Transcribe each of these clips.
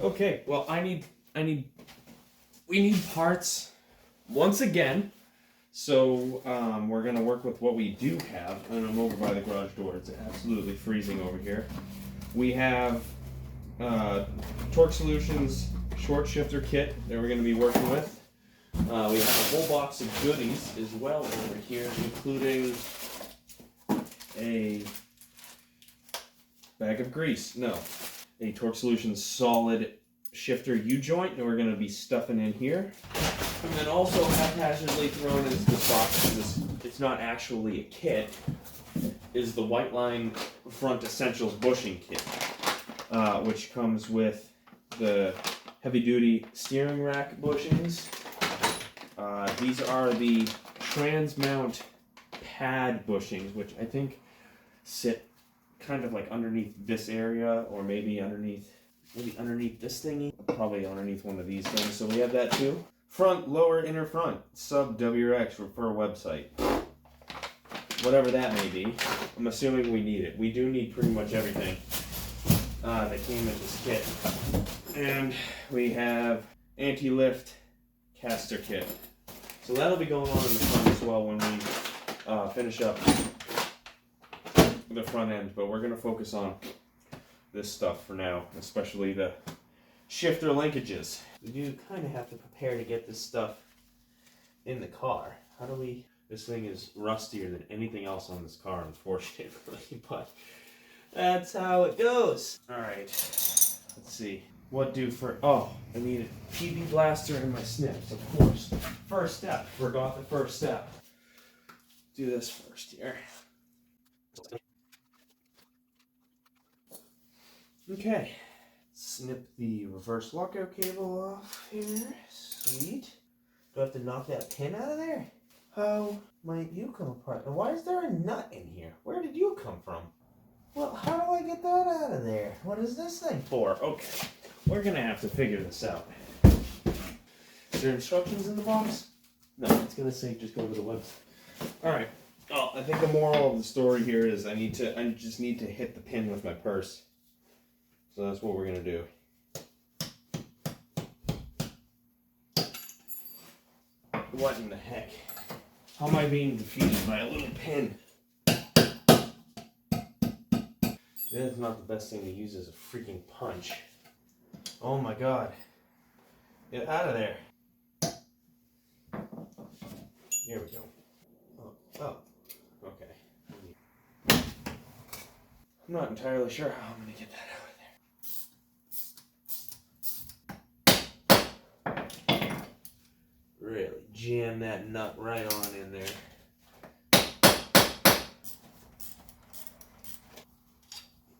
Okay, well, we need parts once again. So we're gonna work with what we do have, and I'm over by the garage door. It's absolutely freezing over here. We have Torque Solutions short shifter kit that we're gonna be working with. We have a whole box of goodies as well over here, including a bag of grease. No, a Torque Solutions solid shifter U-joint that we're gonna be stuffing in here. And then also haphazardly thrown into this box, it's not actually a kit, is the Whiteline Front Essentials bushing kit, which comes with the heavy-duty steering rack bushings. These are the trans mount pad bushings, which I think sit kind of like underneath this area, or maybe underneath this thingy, probably underneath one of these things. So we have that too. Front, lower, inner front, sub WRX, refer website. Whatever that may be, I'm assuming we need it. We do need pretty much everything that came in this kit. And we have anti-lift caster kit. So that'll be going on in the front as well when we finish up the front end. But we're going to focus on this stuff for now, especially the shifter linkages. We do kind of have to prepare to get this stuff in the car. How do we... This thing is rustier than anything else on this car, unfortunately, but that's how it goes. Alright, let's see. What do for... Oh, I need a PB blaster and my snips, of course. First step. Forgot the first step. Do this first here. Okay. Snip the reverse lockout cable off here. Sweet. Do I have to knock that pin out of there? How might you come apart? And why is there a nut in here? Where did you come from? Well, how do I get that out of there? What is this thing for? Okay, we're gonna have to figure this out. Is there instructions in the box? No, it's gonna say just go to the website. Alright. Oh, I think the moral of the story here is I just need to hit the pin with my purse. So that's what we're gonna do. What in the heck? How am I being defeated by a little pin? That's not the best thing to use as a freaking punch. Oh my god. Get out of there. Here we go. Oh. Okay. I'm not entirely sure how I'm gonna get that out. Really jam that nut right on in there.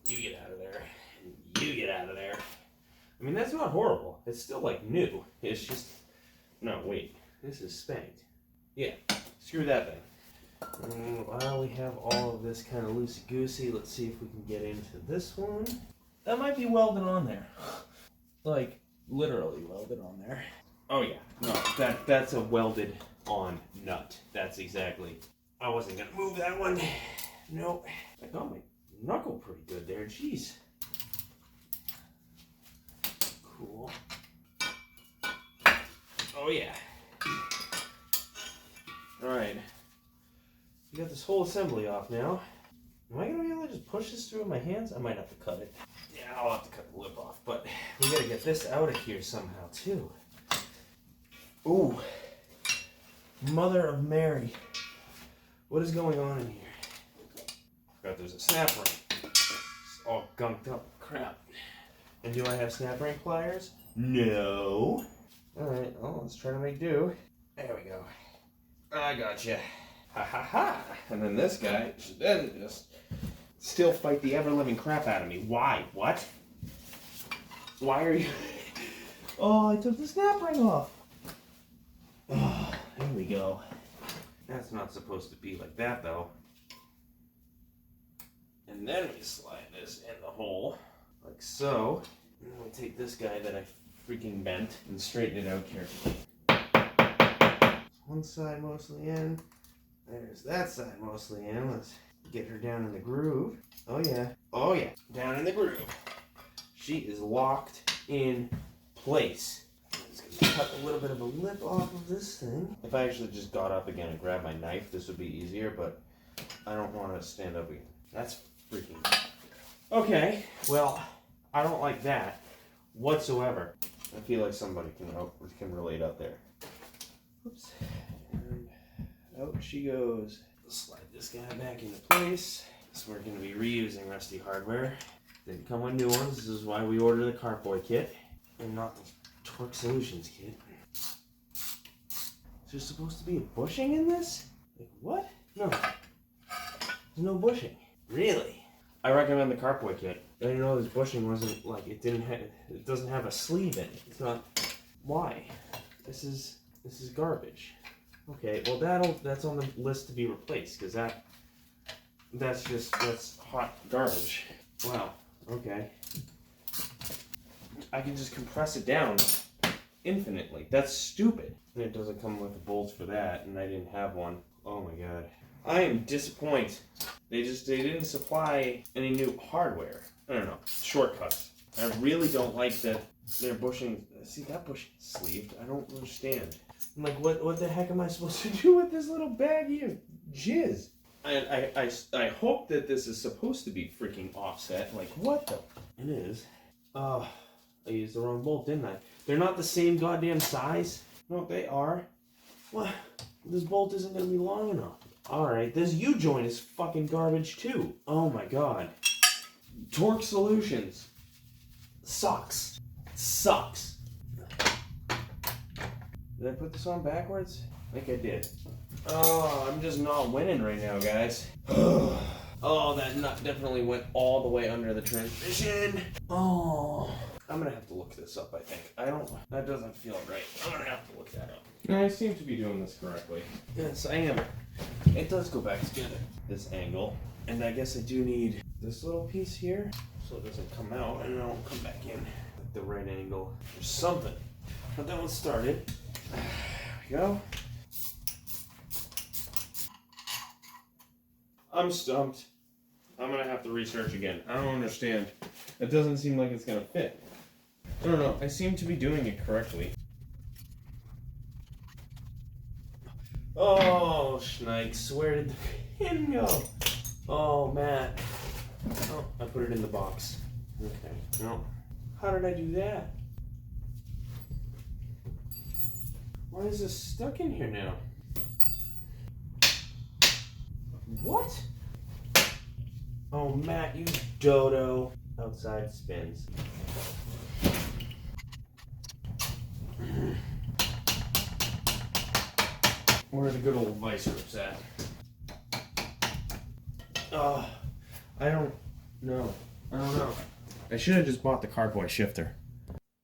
You get out of there. You get out of there. I mean, that's not horrible. It's still like new. It's just... No, wait. This is spanked. Yeah. Screw that thing. While we have all of this kind of loosey-goosey, let's see if we can get into this one. That might be welded on there. Like, literally welded on there. Oh yeah, no, that's a welded on nut. That's exactly. I wasn't gonna move that one. Nope. I got my knuckle pretty good there, jeez. Cool. Oh yeah. Alright. We got this whole assembly off now. Am I gonna be able to just push this through with my hands? I might have to cut it. Yeah, I'll have to cut the lip off, but we gotta get this out of here somehow too. Ooh, Mother of Mary. What is going on in here? Forgot there's a snap ring. It's all gunked up. Crap. And do I have snap ring pliers? No. Alright, well, let's try to make do. There we go. I gotcha. Ha ha ha. And then this guy should then just still fight the ever-living crap out of me. Why? What? Why are you... Oh, I took the snap ring off. Oh, there we go. That's not supposed to be like that, though. And then we slide this in the hole, like so. And then we take this guy that I freaking bent and straighten it out carefully. One side mostly in. There's that side mostly in. Let's get her down in the groove. Oh yeah. Oh yeah. Down in the groove. She is locked in place. Just gonna cut a little bit of a lip off of this thing. If I actually just got up again and grabbed my knife, this would be easier, but I don't want to stand up again. That's freaking... Okay, well, I don't like that whatsoever. I feel like somebody can relate out there. Oops. And out she goes. Slide this guy back into place. So we're going to be reusing rusty hardware. Didn't come with new ones. This is why we ordered the Cartboy kit and not the Torque Solutions kit. Is there supposed to be a bushing in this? Like what? No. There's no bushing. Really? I recommend the Cartboy kit. I didn't know this bushing wasn't like it doesn't have a sleeve in it. It's not. Why? This is garbage. Okay, well that's on the list to be replaced because that's hot garbage. Wow. Okay. I can just compress it down infinitely. That's stupid. And it doesn't come with the bolts for that, and I didn't have one. Oh my god. I am disappointed. They didn't supply any new hardware. I don't know. Shortcuts. I really don't like that their bushing. See that bushing sleeved? I don't understand. I'm like, what the heck am I supposed to do with this little baggie of jizz? I hope that this is supposed to be freaking offset. Like, what the? It is. Oh, I used the wrong bolt, didn't I? They're not the same goddamn size. No, they are. What? This bolt isn't going to be long enough. Alright, this U-joint is fucking garbage too. Oh my god. Torque Solutions. Sucks. Sucks. Did I put this on backwards? I think I did. Oh, I'm just not winning right now, guys. Oh, that nut definitely went all the way under the transmission. Oh, I'm gonna have to look this up, I think. That doesn't feel right. I'm gonna have to look that up. I seem to be doing this correctly. Yes, I am. It does go back together, this angle. And I guess I do need this little piece here so it doesn't come out and it won't come back in at the right angle or something. But that one started. There we go. I'm stumped. I'm gonna have to research again. I don't understand. It doesn't seem like it's gonna fit. I don't know. I seem to be doing it correctly. Oh, Schnikes. Where did the pin go? Oh, Matt. Oh, I put it in the box. Okay. No. How did I do that? Why is this stuck in here now? What? Oh, Matt, you dodo. Outside spins. Where are the good old vice grips at? I don't know. I should have just bought the Cartboy shifter.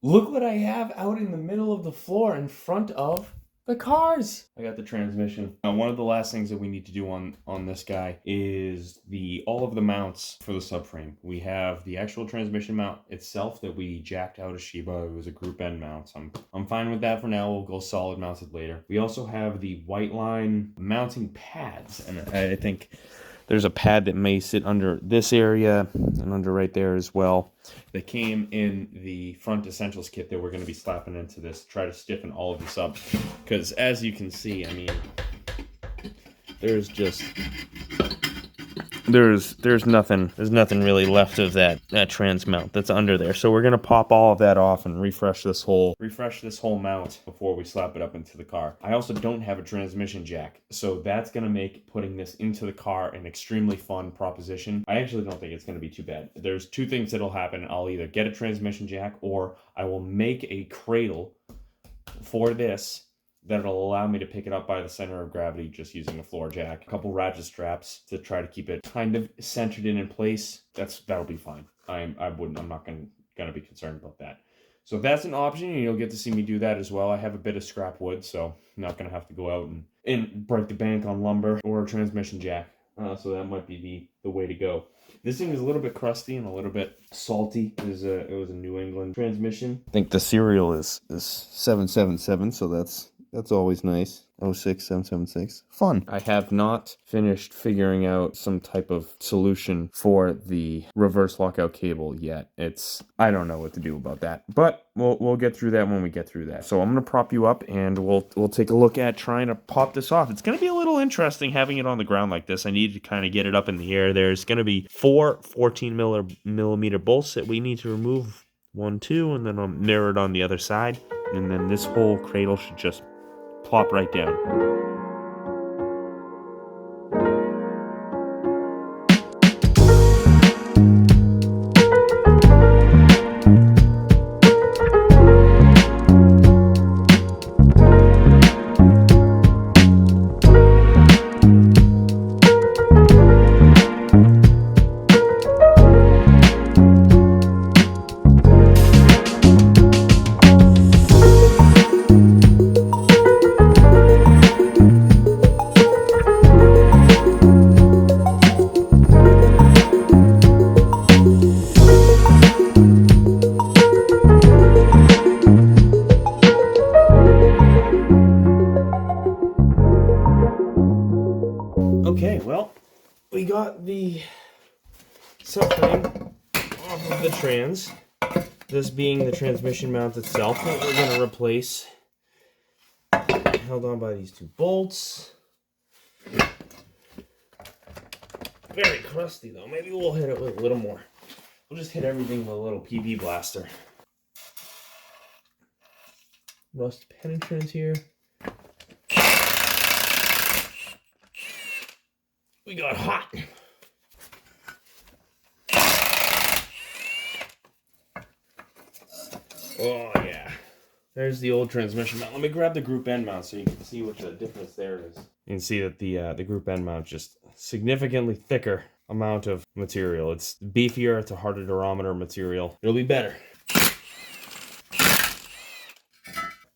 Look what I have out in the middle of the floor in front of the cars. I got the transmission. One of the last things that we need to do on this guy is all of the mounts for the subframe. We have the actual transmission mount itself that we jacked out of Shiba. It was a group end mount. So I'm fine with that for now. We'll go solid mounted later. We also have the Whiteline mounting pads, and I think there's a pad that may sit under this area and under right there as well. They came in the front essentials kit that we're going to be slapping into this to try to stiffen all of this up. Because as you can see, I mean, there's nothing really left of that trans mount that's under there. So we're going to pop all of that off and refresh this whole mount before we slap it up into the car. I also don't have a transmission jack, so that's going to make putting this into the car an extremely fun proposition. I actually don't think it's going to be too bad. There's two things that'll happen. I'll either get a transmission jack or I will make a cradle for this that'll allow me to pick it up by the center of gravity just using a floor jack. A couple ratchet straps to try to keep it kind of centered in place. That'll be fine. I'm not gonna be concerned about that. So that's an option, and you'll get to see me do that as well. I have a bit of scrap wood, so I'm not gonna have to go out and break the bank on lumber or a transmission jack. So that might be the way to go. This thing is a little bit crusty and a little bit salty. It was a New England transmission. I think the serial is 777, so that's That's always nice. 06776. Fun. I have not finished figuring out some type of solution for the reverse lockout cable yet. I don't know what to do about that, but we'll get through that when we get through that. So I'm gonna prop you up and we'll take a look at trying to pop this off. It's gonna be a little interesting having it on the ground like this. I need to kind of get it up in the air. There's gonna be 4 14mm bolts that we need to remove. 1, 2, and then I'll mirror it on the other side, and then this whole cradle should just plop right down. Okay, well, we got the subframe off of the trans, this being the transmission mount itself that we're going to replace, held on by these 2 bolts. Very crusty though, maybe we'll hit it with a little more. We'll just hit everything with a little PV blaster. Rust penetrant here. We got hot. Oh yeah. There's the old transmission mount. Let me grab the group end mount so you can see what the difference there is. You can see that the group end mount just significantly thicker amount of material. It's beefier, it's a harder durometer material. It'll be better.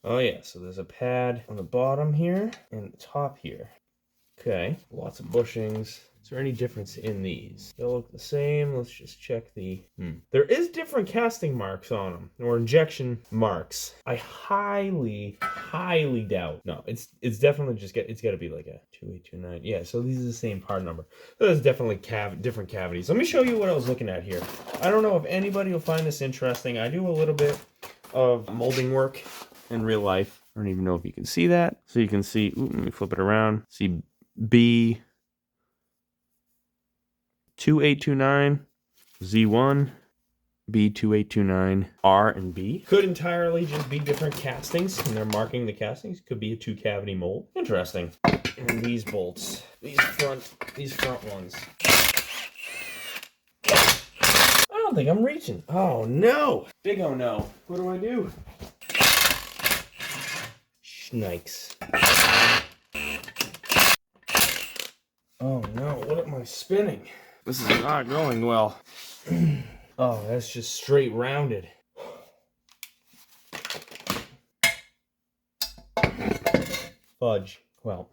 Oh yeah, so there's a pad on the bottom here and the top here. Okay, lots of bushings. Is there any difference in these? They look the same. Let's just check the... There is different casting marks on them, or injection marks. I highly doubt. No, it's definitely just it's got to be like a 2829. Yeah, so these are the same part number. There's definitely different cavities. Let me show you what I was looking at here. I don't know if anybody will find this interesting. I do a little bit of molding work in real life. I don't even know if you can see that. So you can see, let me flip it around. See B2829, Z1, B2829, R and B. Could entirely just be different castings, and they're marking the castings. Could be a 2-cavity mold. Interesting. And these bolts, these front ones. I don't think I'm reaching. Oh no! Big oh no. What do I do? Snakes. Oh no, what am I spinning? This is not going well. Oh, that's just straight rounded. Fudge. Well,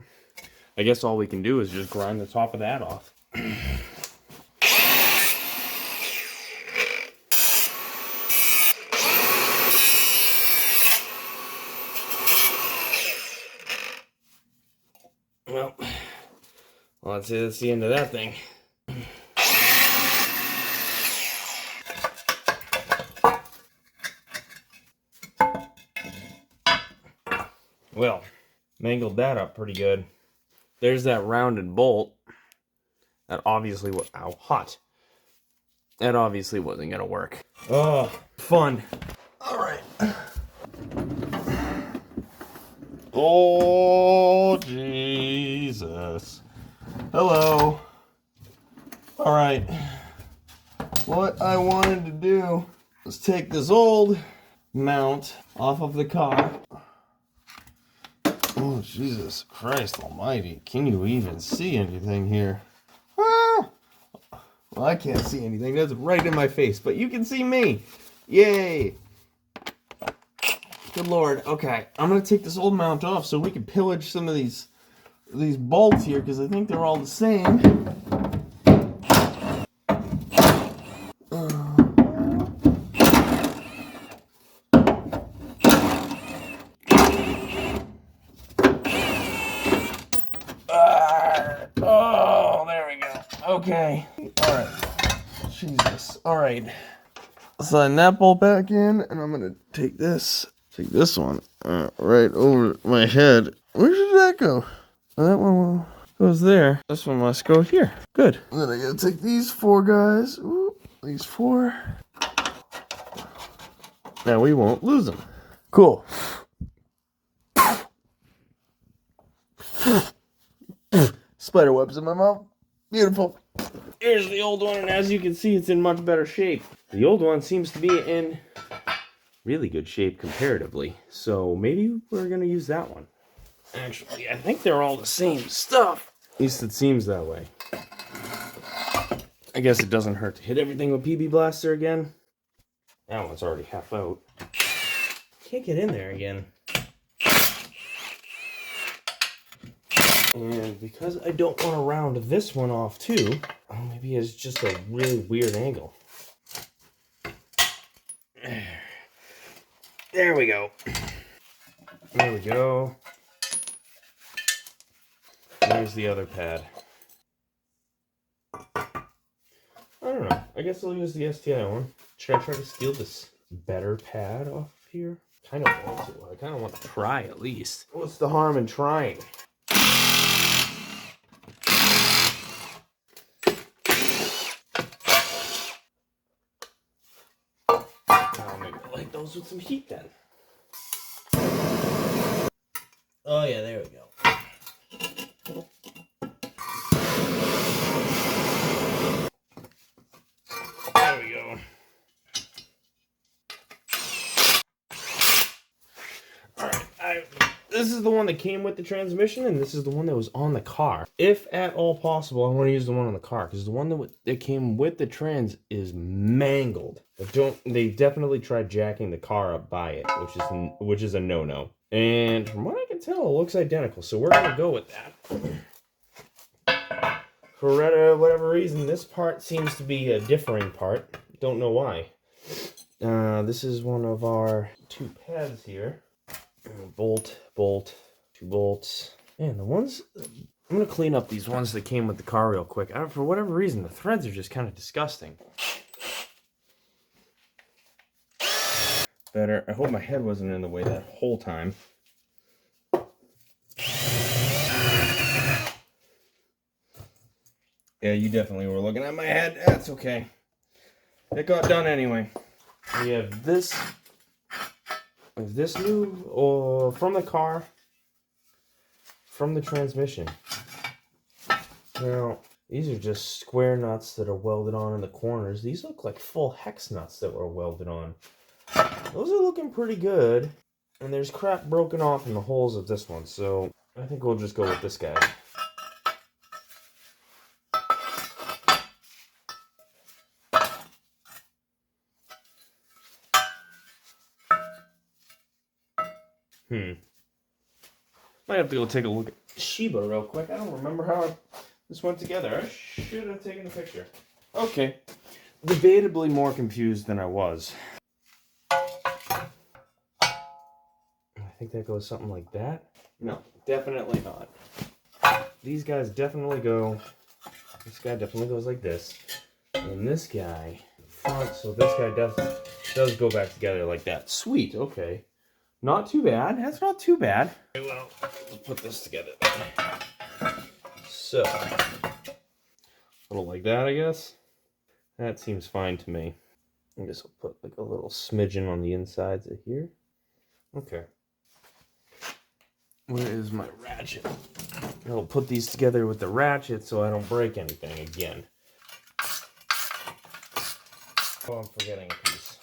I guess all we can do is just grind the top of that off. Well, that's the end of that thing. Well, mangled that up pretty good. There's that rounded bolt. That obviously was hot. That obviously wasn't gonna work. Oh, fun. All right. Oh, Jesus. Hello. All right. What I wanted to do was take this old mount off of the car. Oh, Jesus Christ almighty. Can you even see anything here? Ah! Well, I can't see anything. That's right in my face, but you can see me. Yay. Good Lord. Okay, I'm going to take this old mount off so we can pillage some of these bolts here, because I think they're all the same. Jesus. All right. Slide that bolt back in, and I'm gonna take this one right over my head. Where did that go? Oh, that one goes there. This one must go here. Good. And then I gotta take these 4 guys. Ooh, these 4. Now we won't lose them. Cool. Spider webs in my mouth. Beautiful. Here's the old one, and as you can see, it's in much better shape. The old one seems to be in really good shape comparatively, so maybe we're gonna use that one. Actually, I think they're all the same stuff. At least it seems that way. I guess it doesn't hurt to hit everything with PB Blaster again. That one's already half out. Can't get in there again. And because I don't want to round this one off too, maybe it's just a really weird angle. There we go. There we go. There's the other pad. I don't know. I guess I'll use the STI one. Should I try to steal this better pad off here? Kind of want to. I kind of want to try at least. What's the harm in trying? Maybe I'll light those with some heat then. Oh yeah, there we go. There we go. Alright, this is the one that came with the transmission, and this is the one that was on the car. If at all possible, I want to use the one on the car, because the one that came with the trans is mangled. They definitely tried jacking the car up by it, which is a no-no. And from what I can tell, it looks identical, so we're going to go with that. For whatever reason, this part seems to be a differing part. Don't know why. This is one of our 2 pads here. Bolt, 2 bolts. And the ones... I'm going to clean up these ones that came with the car real quick. For whatever reason, the threads are just kind of disgusting. Better. I hope my head wasn't in the way that whole time. Yeah, you definitely were looking at my head. That's okay. It got done anyway. We have this new from the car, from the transmission. Now, these are just square nuts that are welded on in the corners. These look like full hex nuts that were welded on. Those are looking pretty good. And there's crap broken off in the holes of this one, so I think we'll just go with this guy. Might have to go take a look at Sheba real quick. I don't remember how this went together. I should have taken a picture. Okay. Debatably more confused than I was. I think that goes something like that. No, definitely not. These guys definitely go... This guy definitely goes like this. And this guy, front, so this guy does go back together like that. Sweet, okay. Not too bad. That's not too bad. Okay, well, we'll put this together then. So, a little like that, I guess. That seems fine to me. I guess I'll put like a little smidgen on the insides of here. Okay. Where is my ratchet? I'll put these together with the ratchet so I don't break anything again. Oh, I'm forgetting a piece.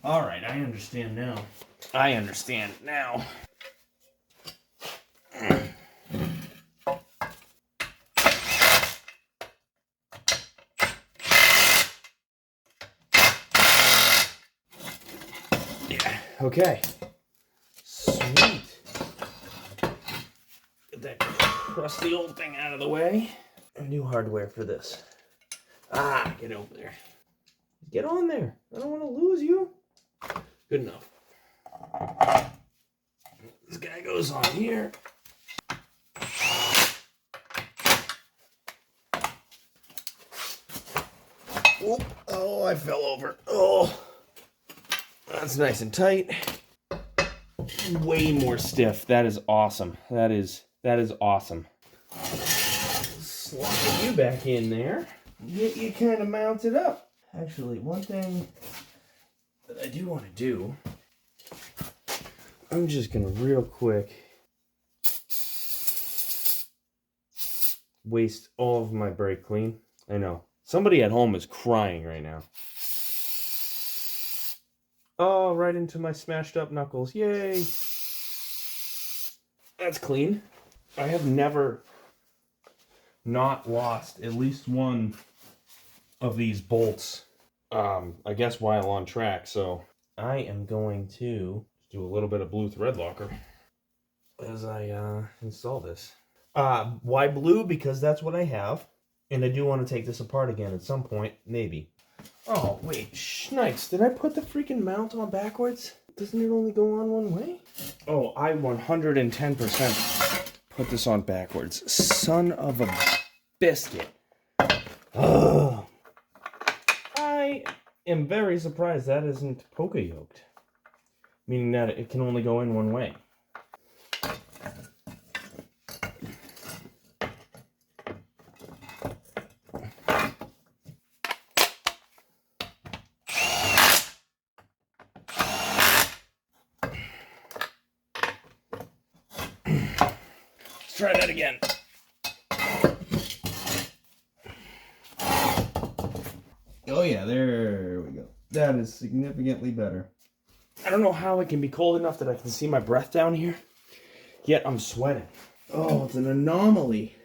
Alright, I understand now. I understand now. Yeah, okay. Sweet. Get that crusty old thing out of the way. New hardware for this. Ah, get over there. Get on there. I don't want to lose you. Good enough. This guy goes on here. Oop. Oh, I fell over. Oh, that's nice and tight. Way more stiff. That is awesome. That is awesome. Slide you back in there. Get you kind of mounted up. Actually, one thing that I do want to do, I'm just going to real quick waste all of my brake clean. I know. Somebody at home is crying right now. Oh, right into my smashed up knuckles. Yay. That's clean. I have never not lost at least one of these bolts, I guess while on track. So I am going to do a little bit of blue thread locker as I install this. Why blue? Because that's what I have. And I do want to take this apart again at some point, maybe. Oh, wait, snipes. Did I put the freaking mount on backwards? Doesn't it only go on one way? Oh, I 110% put this on backwards. Son of a biscuit. Ugh. I am very surprised that isn't polka yoked. Meaning that it can only go in one way. Try that again. Oh yeah, there we go. That is significantly better. I don't know how it can be cold enough that I can see my breath down here, yet I'm sweating. Oh, it's an anomaly.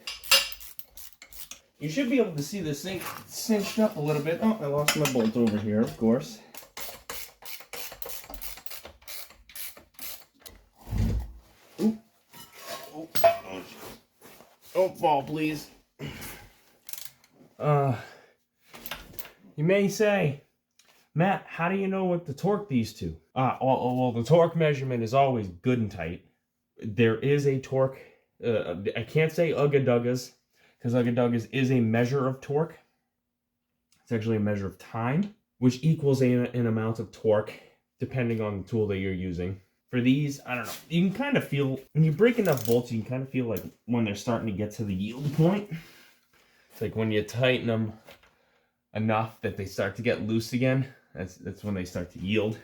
You should be able to see this thing cinched up a little bit. Oh, I lost my bolt over here, of course. Oop. Oh, oh, don't fall, please. You may say, Matt, how do you know what to torque these to? Well, the torque measurement is always Goodntight. There is a torque. I can't say UggaDuggas, because UggaDuggas is a measure of torque. It's actually a measure of time, which equals an amount of torque, depending on the tool that you're using. For these, I don't know. You can kind of feel, when you break enough bolts, you can kind of feel like when they're starting to get to the yield point. It's like when you tighten them enough that they start to get loose again. That's when they start to yield.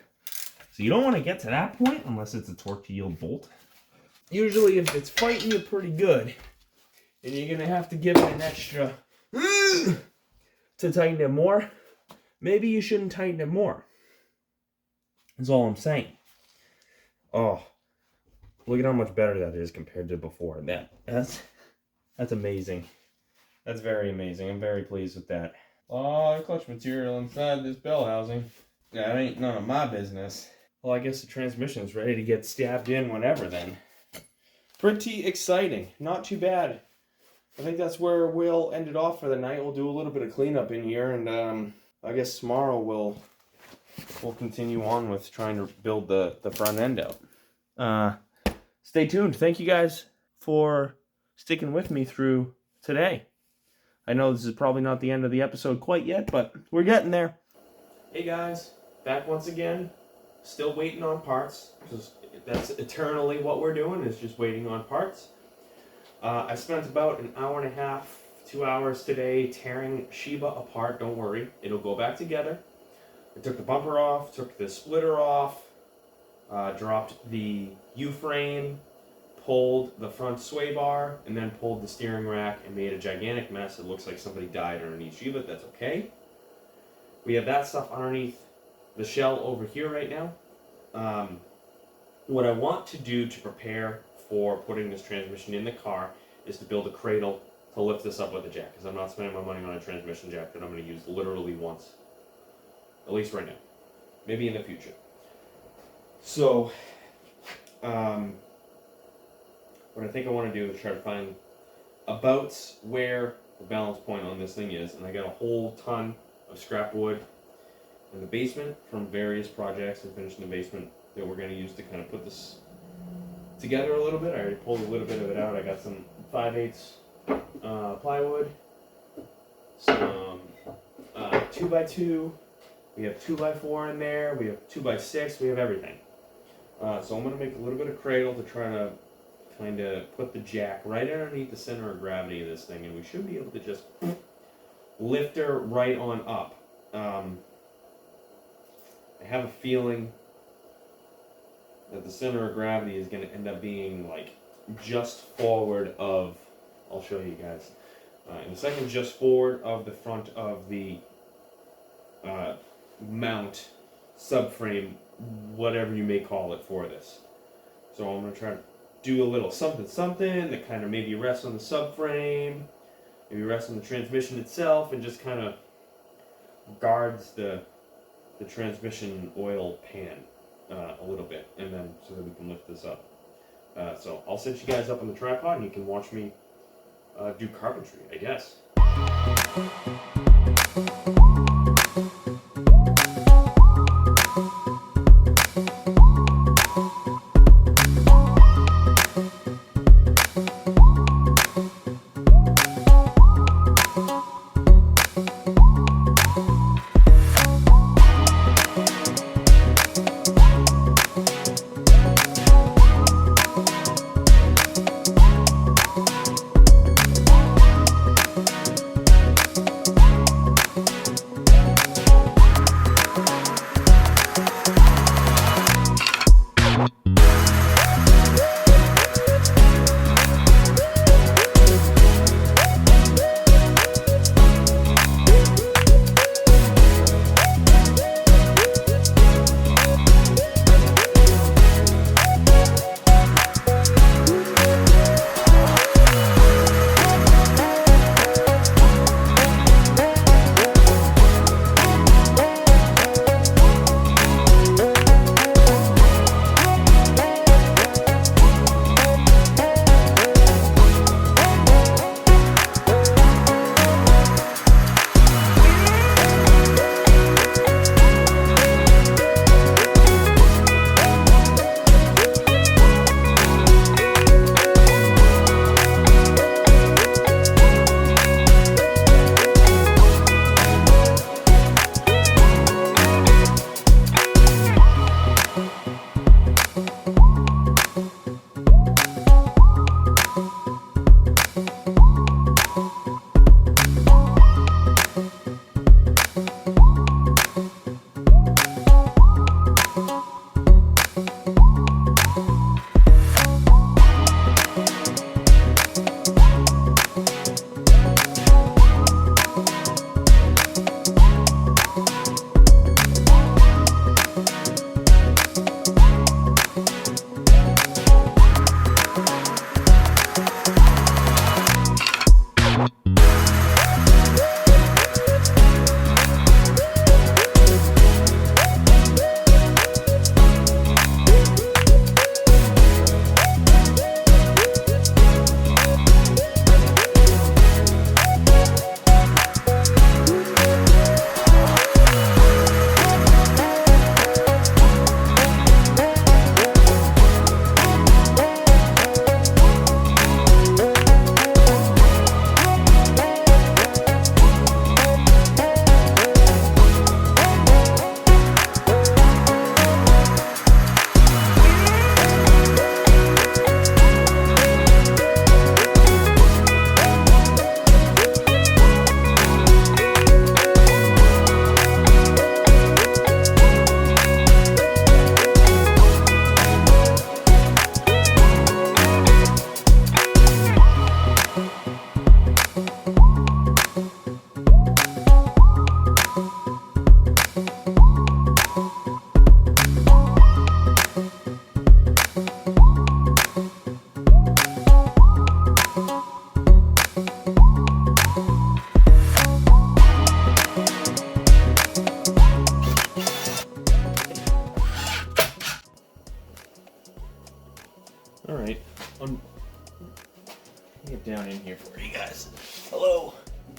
So you don't want to get to that point unless it's a torque to yield bolt. Usually if it's fighting you pretty good, and you're going to have to give it an extra to tighten it more, maybe you shouldn't tighten it more. That's all I'm saying. Oh, look at how much better that is compared to before. That's amazing. That's very amazing. I'm very pleased with that. Oh, clutch material inside this bell housing. That ain't none of my business. Well, I guess the transmission's ready to get stabbed in whenever then. Pretty exciting. Not too bad. I think that's where we'll end it off for the night. We'll do a little bit of cleanup in here, and I guess tomorrow we'll continue on with trying to build the front end out. Stay tuned. Thank you guys for sticking with me through today. I know this is probably not the end of the episode quite yet, but we're getting there. Hey guys, back once again. Still waiting on parts. That's eternally what we're doing, is just waiting on parts. I spent about an hour and a half, 2 hours today tearing Shiba apart. Don't worry, it'll go back together. I took the bumper off, took the splitter off, dropped the U-frame, pulled the front sway bar, and then pulled the steering rack and made a gigantic mess. It looks like somebody died underneath Shiba. That's okay. We have that stuff underneath the shell over here right now. What I want to do to prepare for putting this transmission in the car is to build a cradle to lift this up with a jack, because I'm not spending my money on a transmission jack that I'm going to use literally once. At least right now. Maybe in the future. So, what I think I want to do is try to find about where the balance point on this thing is, and I got a whole ton of scrap wood in the basement from various projects and finished in the basement that we're going to use to kind of put this together a little bit. I already pulled a little bit of it out. I got some 5/8 plywood, some 2x2, we have 2x4 in there, we have 2x6, we have everything. So I'm going to make a little bit of cradle to try to kind of put the jack right underneath the center of gravity of this thing, and we should be able to just lift her right on up. I have a feeling that the center of gravity is going to end up being like just forward of, I'll show you guys in a second, just forward of the front of the mount, subframe, whatever you may call it for this. So I'm going to try to do a little something that kind of maybe rests on the subframe, maybe rests on the transmission itself, and just kind of guards the transmission oil pan a little bit, and then so that we can lift this up. So I'll set you guys up on the tripod and you can watch me do carpentry, I guess.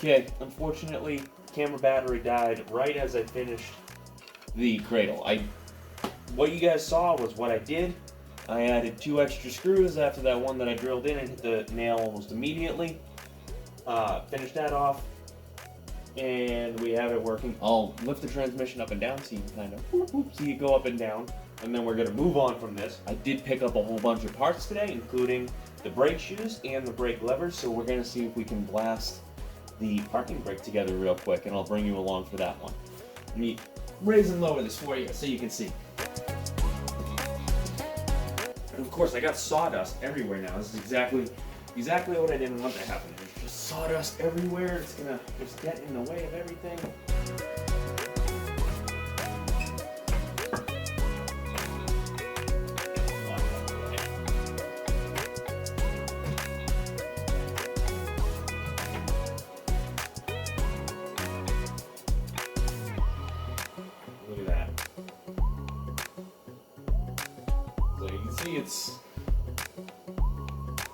Okay, unfortunately, camera battery died right as I finished the cradle. What you guys saw was what I did. I added 2 extra screws after that one that I drilled in and hit the nail almost immediately. Finished that off, and we have it working. I'll lift the transmission up and down so you can kind of see it go up and down, and then we're going to move on from this. I did pick up a whole bunch of parts today, including the brake shoes and the brake levers, so we're going to see if we can blast the parking brake together real quick, and I'll bring you along for that one. Let me raise and lower this for you so you can see. And of course, I got sawdust everywhere now. This is exactly what I didn't want to happen. There's just sawdust everywhere. It's gonna just get in the way of everything. Look at that. So you can see it's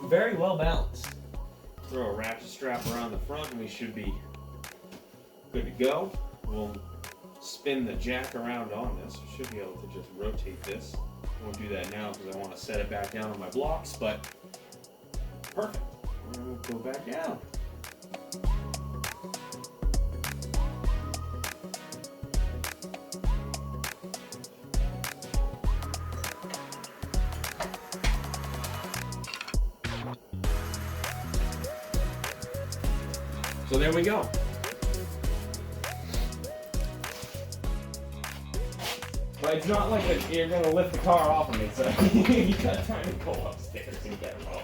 very well balanced. Throw a ratchet strap around the front and we should be good to go. We'll spin the jack around on this. We should be able to just rotate this. I won't do that now because I want to set it back down on my blocks, but perfect. We'll go back down. So there we go. But it's not like you're gonna lift the car off of me, so you gotta try to go upstairs and get it off.